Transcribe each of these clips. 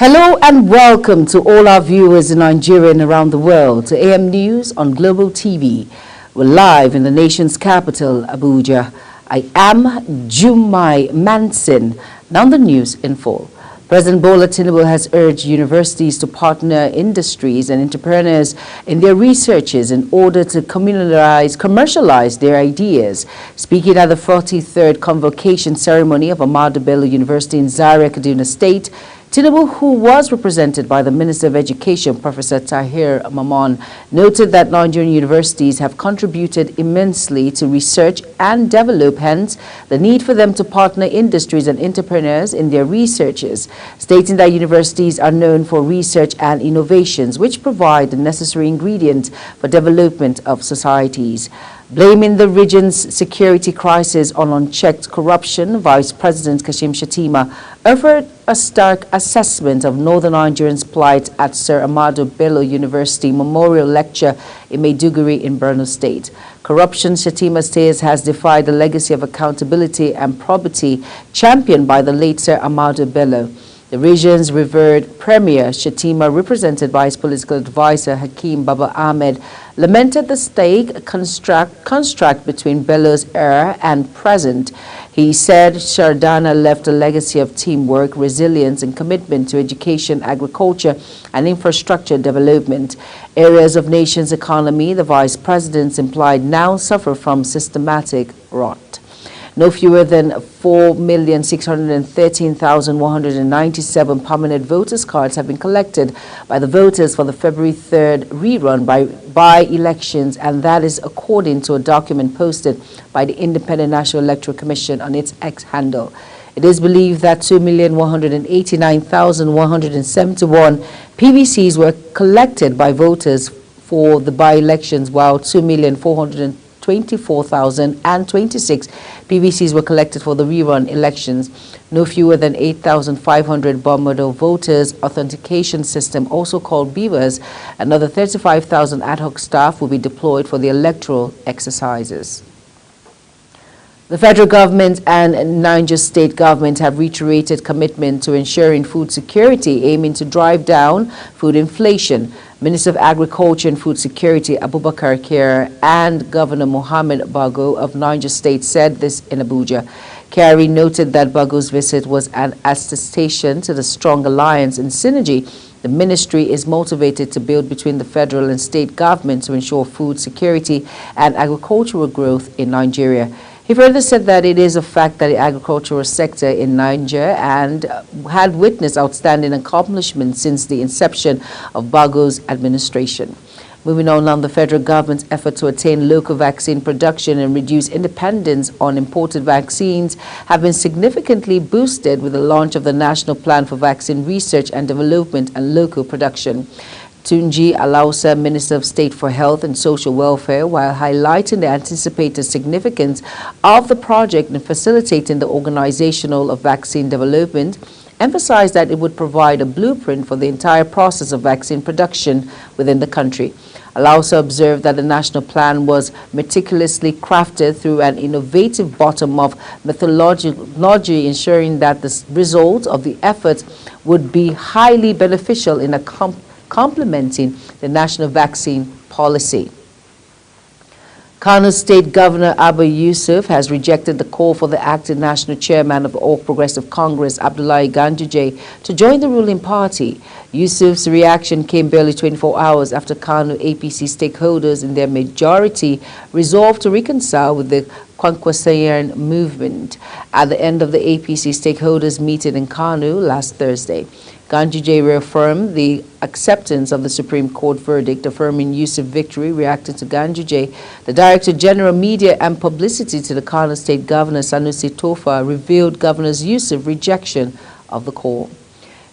Hello and welcome to all our viewers in Nigeria and around the world to AM News on Global TV. We're live in the nation's capital, Abuja. I am Jumai Manson. Now the news in full. President Bola Tinubu has urged universities to partner industries and entrepreneurs in their researches in order to commercialize their ideas. Speaking at the 43rd convocation ceremony of Ahmadu Bello University in Zaria, Kaduna State, Tinubu, who was represented by the Minister of Education, Professor Tahir Mamman, noted that Nigerian universities have contributed immensely to research and develop, hence the need for them to partner industries and entrepreneurs in their researches, stating that universities are known for research and innovations, which provide the necessary ingredients for development of societies. Blaming the region's security crisis on unchecked corruption, Vice President Kashim Shettima offered a stark assessment of Northern Nigerians' plight at Sir Ahmadu Bello University Memorial Lecture in Maiduguri in Borno State. Corruption, Shettima says, has defied the legacy of accountability and probity championed by the late Sir Ahmadu Bello. The region's revered Premier, Shettima, represented by his political advisor Hakeem Baba Ahmed, lamented the stake construct between Bello's era and present. He said Shardana left a legacy of teamwork, resilience, and commitment to education, agriculture, and infrastructure development. Areas of nation's economy, the vice presidents implied, now suffer from systematic rot. No fewer than 4,613,197 permanent voters' cards have been collected by the voters for the February 3rd rerun by elections, and that is according to a document posted by the Independent National Electoral Commission on its X handle. It is believed that 2,189,171 PVCs were collected by voters for the by-elections, while 2,424,026 PVCs were collected for the rerun elections. No fewer than 8,500 bomb model voters authentication system, also called BVAS. Another 35,000 ad hoc staff will be deployed for the electoral exercises. The federal government and Niger state government have reiterated commitment to ensuring food security, aiming to drive down food inflation. Minister of Agriculture and Food Security Abubakar Kyari and Governor Mohammed Bago of Niger State said this in Abuja. Kyari noted that Bago's visit was an attestation to the strong alliance and synergy the ministry is motivated to build between the federal and state government to ensure food security and agricultural growth in Nigeria. He further said that it is a fact that the agricultural sector in Niger had witnessed outstanding accomplishments since the inception of Bago's administration. Moving on, the federal government's effort to attain local vaccine production and reduce dependence on imported vaccines have been significantly boosted with the launch of the National Plan for Vaccine Research and Development and Local Production. Tunji Alausa, Minister of State for Health and Social Welfare, while highlighting the anticipated significance of the project in facilitating the organizational of vaccine development, emphasized that it would provide a blueprint for the entire process of vaccine production within the country. Alausa observed that the national plan was meticulously crafted through an innovative bottom-up methodology, ensuring that the result of the efforts would be highly beneficial in complementing the national vaccine policy. Kano State Governor Abba Yusuf has rejected the call for the acting national chairman of the All Progressive Congress, Abdullahi Ganduje, to join the ruling party. Yusuf's reaction came barely 24 hours after Kano APC stakeholders in their majority resolved to reconcile with the Kwankwasayan movement at the end of the APC stakeholders meeting in Kano last Thursday. Ganduje reaffirmed the acceptance of the Supreme Court verdict affirming Yusuf victory. Reacting to Ganduje, the Director General Media and Publicity to the Kano State Governor Sanusi Tofa revealed Governor Yusuf's rejection of the call.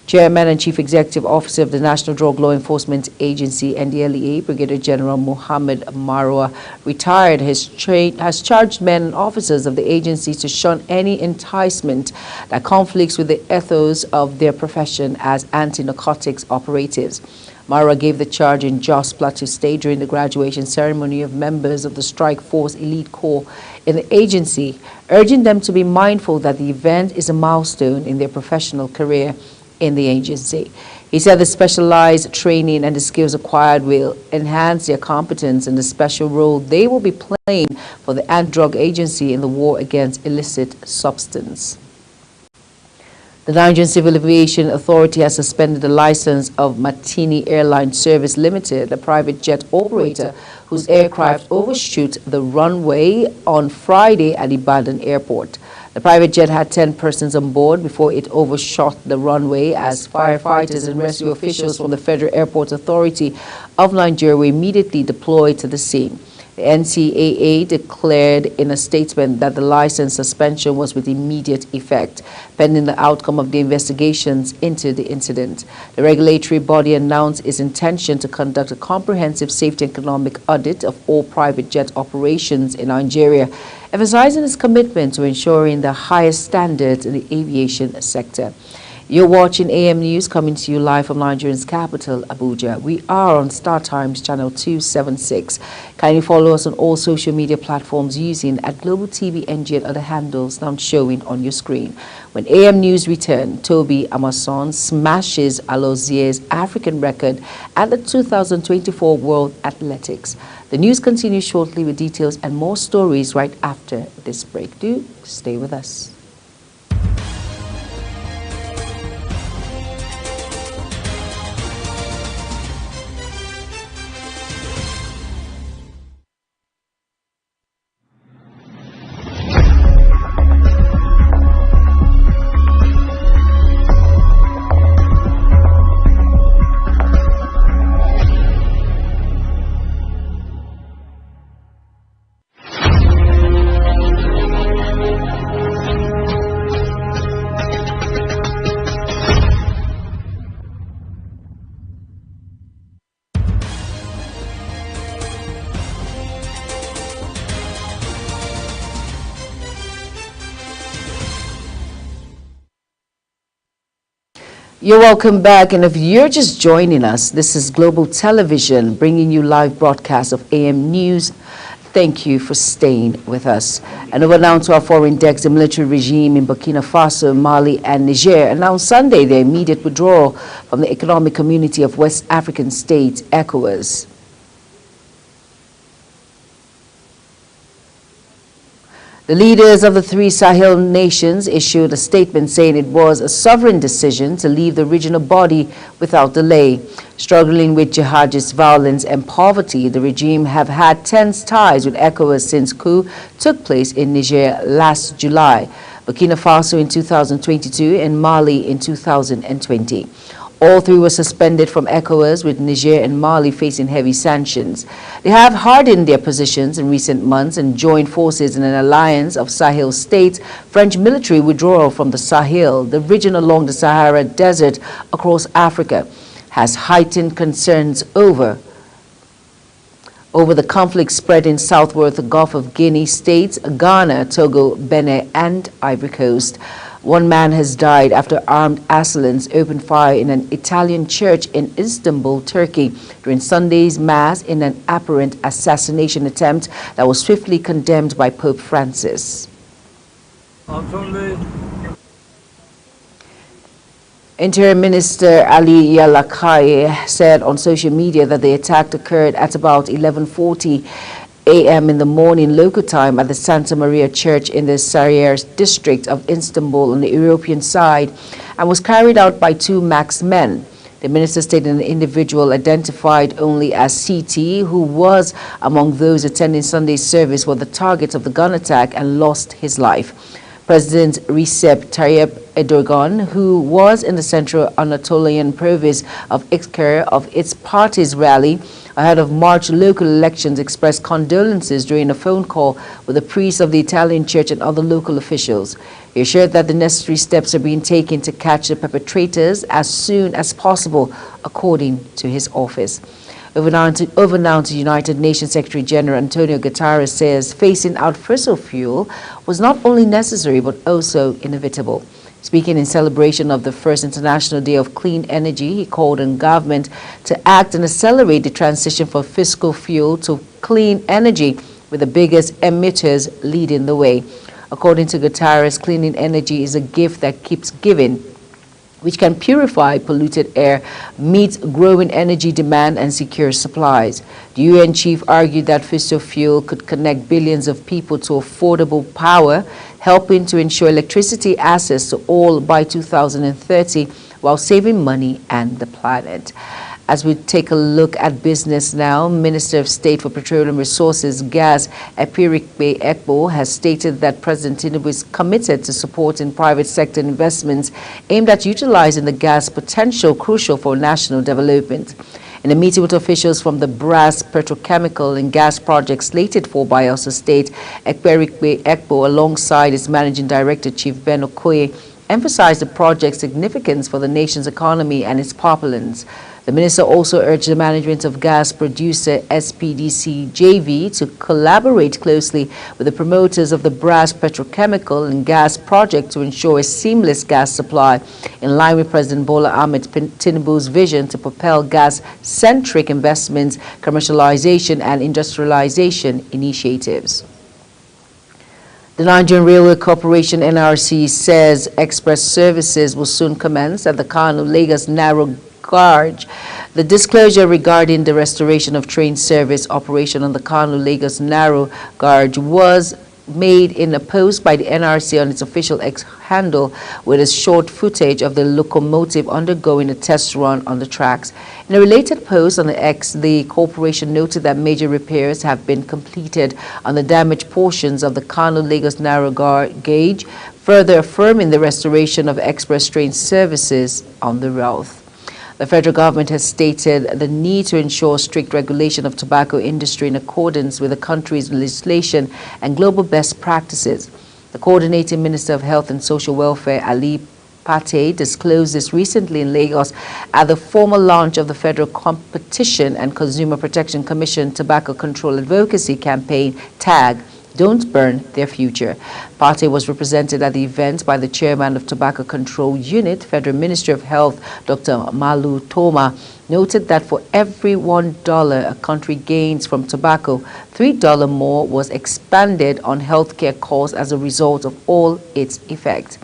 Chairman and Chief Executive Officer of the National Drug Law Enforcement Agency, NDLEA, Brigadier General Mohammed Marwa, retired, has charged men and officers of the agency to shun any enticement that conflicts with the ethos of their profession as anti-narcotics operatives. Marwa gave the charge in Jos Plateau State during the graduation ceremony of members of the Strike Force Elite Corps in the agency, urging them to be mindful that the event is a milestone in their professional career in the agency. He said the specialized training and the skills acquired will enhance their competence in the special role they will be playing for the Anti-Drug Agency in the war against illicit substance. The Nigerian Civil Aviation Authority has suspended the license of Martini Airline Service Limited, a private jet operator whose aircraft overshot the runway on Friday at Ibadan Airport. The private jet had 10 persons on board before it overshot the runway as firefighters and rescue officials from the Federal Airport Authority of Nigeria were immediately deployed to the scene. The NCAA declared in a statement that the license suspension was with immediate effect, pending the outcome of the investigations into the incident. The regulatory body announced its intention to conduct a comprehensive safety and economic audit of all private jet operations in Nigeria, emphasizing its commitment to ensuring the highest standards in the aviation sector. You're watching AM News coming to you live from Nigeria's capital, Abuja. We are on Star Times channel 276. Kindly follow us on all social media platforms using @Global TV NG and other handles now showing on your screen. When AM News return, Toby Amason smashes Alozier's African record at the 2024 World Athletics. The news continues shortly with details and more stories right after this break. Do stay with us. You're welcome back, and if you're just joining us, this is Global Television bringing you live broadcasts of AM News. Thank you for staying with us. And over now to our foreign decks, the military regime in Burkina Faso, Mali, and Niger announced Sunday their immediate withdrawal from the Economic Community of West African States, ECOWAS. The leaders of the three Sahel nations issued a statement saying it was a sovereign decision to leave the regional body without delay. Struggling with jihadist violence and poverty, the regime have had tense ties with ECOWAS since coup took place in Niger last July, Burkina Faso in 2022, and Mali in 2020. All three were suspended from ECOWAS, with Niger and Mali facing heavy sanctions. They have hardened their positions in recent months and joined forces in an alliance of Sahel states. French military withdrawal from the Sahel, the region along the Sahara Desert across Africa, has heightened concerns over the conflict spreading southward the Gulf of Guinea states, Ghana, Togo, Benin, and Ivory Coast. One man has died after armed assailants opened fire in an Italian church in Istanbul, Turkey, during Sunday's Mass in an apparent assassination attempt that was swiftly condemned by Pope Francis. Interior Minister Ali Yalakai said on social media that the attack occurred at about 11:40 a.m. in the morning local time at the Santa Maria Church in the Sarıyer district of Istanbul on the European side and was carried out by two masked men. The minister stated an individual identified only as CT, who was among those attending Sunday's service, were the target of the gun attack and lost his life. President Recep Tayyip Erdogan, who was in the Central Anatolian province of Iskir of its party's rally ahead of March local elections, expressed condolences during a phone call with the priests of the Italian church and other local officials. He assured that the necessary steps are being taken to catch the perpetrators as soon as possible, according to his office. Over now to United Nations Secretary General Antonio Guterres says phasing out fossil fuel was not only necessary but also inevitable. Speaking in celebration of the first International Day of Clean Energy, he called on government to act and accelerate the transition from fossil fuel to clean energy, with the biggest emitters leading the way. According to Guterres, clean energy is a gift that keeps giving, which can purify polluted air, meet growing energy demand, and secure supplies. The UN chief argued that fossil fuel could connect billions of people to affordable power, helping to ensure electricity access to all by 2030, while saving money and the planet. As we take a look at business now, Minister of State for Petroleum Resources, Gas, Ekperigbe Ekpo, has stated that President Tinubu is committed to supporting private sector investments aimed at utilizing the gas potential crucial for national development. In a meeting with officials from the brass, petrochemical and gas projects slated for Bayelsa State, Ekperigbe Ekpo, alongside its Managing Director, Chief Ben Okoye, emphasized the project's significance for the nation's economy and its populace. The minister also urged the management of gas producer SPDC JV to collaborate closely with the promoters of the brass petrochemical and gas project to ensure a seamless gas supply, in line with President Bola Ahmed Tinubu's vision to propel gas-centric investments, commercialization and industrialization initiatives. The Nigerian Railway Corporation (NRC) says express services will soon commence at the Kano-Lagos narrow gauge. The disclosure regarding the restoration of train service operation on the Kano-Lagos narrow gauge was made in a post by the NRC on its official X handle, with a short footage of the locomotive undergoing a test run on the tracks. In a related post on the X, the corporation noted that major repairs have been completed on the damaged portions of the Kano-Lagos narrow gauge, further affirming the restoration of express train services on the route. The federal government has stated the need to ensure strict regulation of tobacco industry in accordance with the country's legislation and global best practices. The coordinating Minister of Health and Social Welfare, Ali Pate, disclosed this recently in Lagos at the formal launch of the Federal Competition and Consumer Protection Commission Tobacco Control Advocacy Campaign, TAG, Don't Burn Their Future. Pate was represented at the event by the chairman of Tobacco Control Unit, Federal Ministry of Health, Dr. Malu Toma, noted that for every $1 a country gains from tobacco, $3 more was expanded on healthcare costs as a result of all its effects.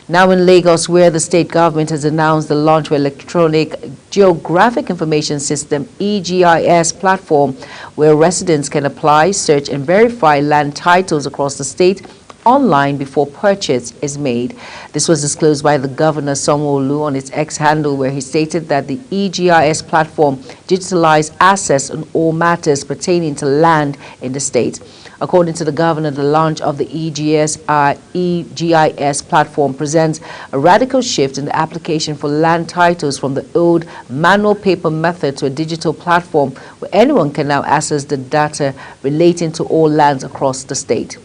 Now in Lagos, where the state government has announced the launch of Electronic Geographic Information System (EGIS) platform, where residents can apply, search and verify land titles across the state online before purchase is made. This was disclosed by the Governor Sanwo-Olu on its X handle, where he stated that the EGIS platform digitalized access on all matters pertaining to land in the state. According to the governor, the launch of the EGIS platform presents a radical shift in the application for land titles from the old manual paper method to a digital platform where anyone can now access the data relating to all lands across the state.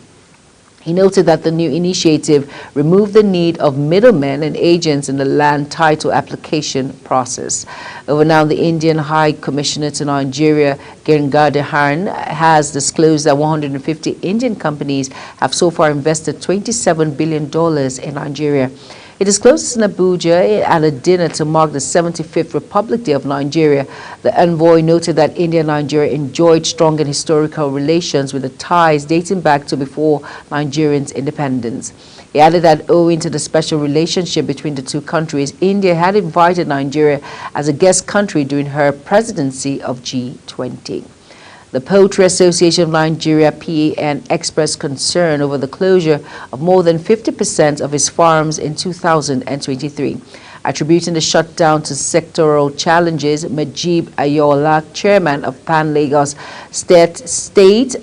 He noted that the new initiative removed the need of middlemen and agents in the land title application process. Over now, the Indian High Commissioner to Nigeria, Gangadharan, has disclosed that 150 Indian companies have so far invested $27 billion in Nigeria. He disclosed this in Abuja at a dinner to mark the 75th Republic Day of Nigeria. The envoy noted that India and Nigeria enjoyed strong and historical relations with the ties dating back to before Nigerians' independence. He added that owing to the special relationship between the two countries, India had invited Nigeria as a guest country during her presidency of G20. The Poultry Association of Nigeria, PAN, expressed concern over the closure of more than 50% of its farms in 2023. Attributing the shutdown to sectoral challenges, Majib Ayola, chairman of PAN Lagos State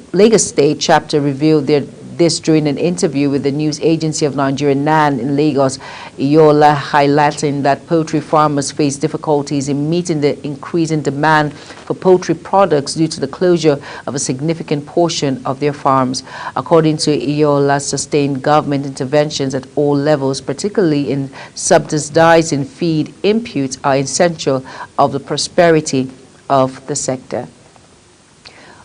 chapter, revealed this during an interview with the news agency of Nigeria, NAN, in Lagos. Ayola highlighting that poultry farmers face difficulties in meeting the increasing demand for poultry products due to the closure of a significant portion of their farms. According to Ayola, sustained government interventions at all levels, particularly in subsidizing feed inputs, are essential of the prosperity of the sector.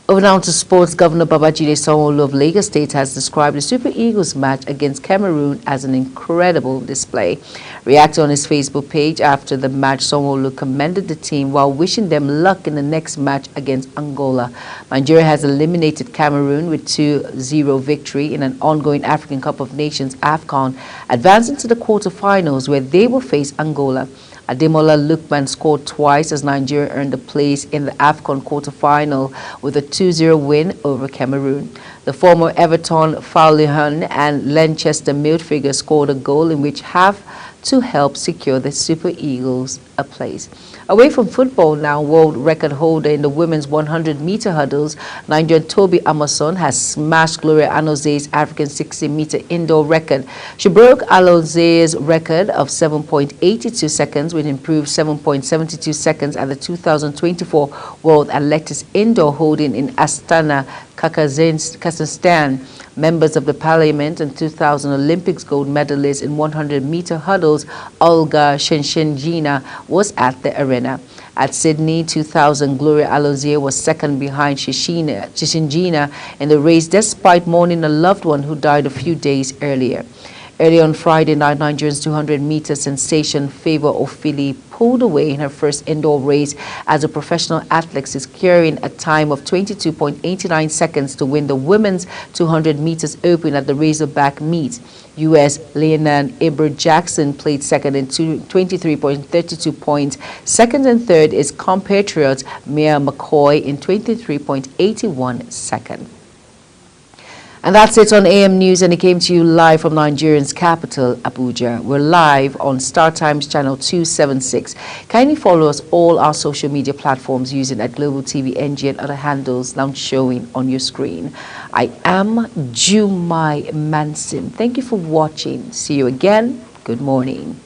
Over now to sports. Governor Babajide Sanwo-Olu of Lagos State has described the Super Eagles match against Cameroon as an incredible display. Reacting on his Facebook page after the match, Sanwo-Olu commended the team while wishing them luck in the next match against Angola. Nigeria has eliminated Cameroon with 2-0 victory in an ongoing African Cup of Nations AFCON, advancing to the quarterfinals where they will face Angola. Ademola Lookman scored twice as Nigeria earned a place in the AFCON quarterfinal with a 2-0 win over Cameroon. The former Everton Fowlerhan and Leicester midfielder scored a goal in which half to help secure the Super Eagles a place. Away from football now, world record holder in the women's 100-meter hurdles, Nigerian Toby Amason has smashed Gloria Anoze's African 60-meter indoor record. She broke Aloze's record of 7.82 seconds with improved 7.72 seconds at the 2024 World Athletics Indoor holding in Astana, Kazakhstan. Members of the parliament and 2000 Olympics gold medalist in 100-meter hurdles, Olga Shenshenjina, was at the arena. At Sydney 2000, Gloria Alozie was second behind Shenshenjina in the race despite mourning a loved one who died a few days earlier. Early on Friday night, Nigeria's 200-meter sensation Favour Ofili pulled away in her first indoor race as a professional athlete, securing a time of 22.89 seconds to win the women's 200 meters open at the Razorback meet. U.S. Leanne Eber-Jackson played second in 23.32 points. Second and third is compatriot Mia McCoy in 23.81 seconds. And that's it on AM News, and it came to you live from Nigeria's capital, Abuja. We're live on Star Times channel 276. Kindly follow us all our social media platforms using at Global TV NG and other handles now showing on your screen. I am Jumai Manson. Thank you for watching. See you again. Good morning.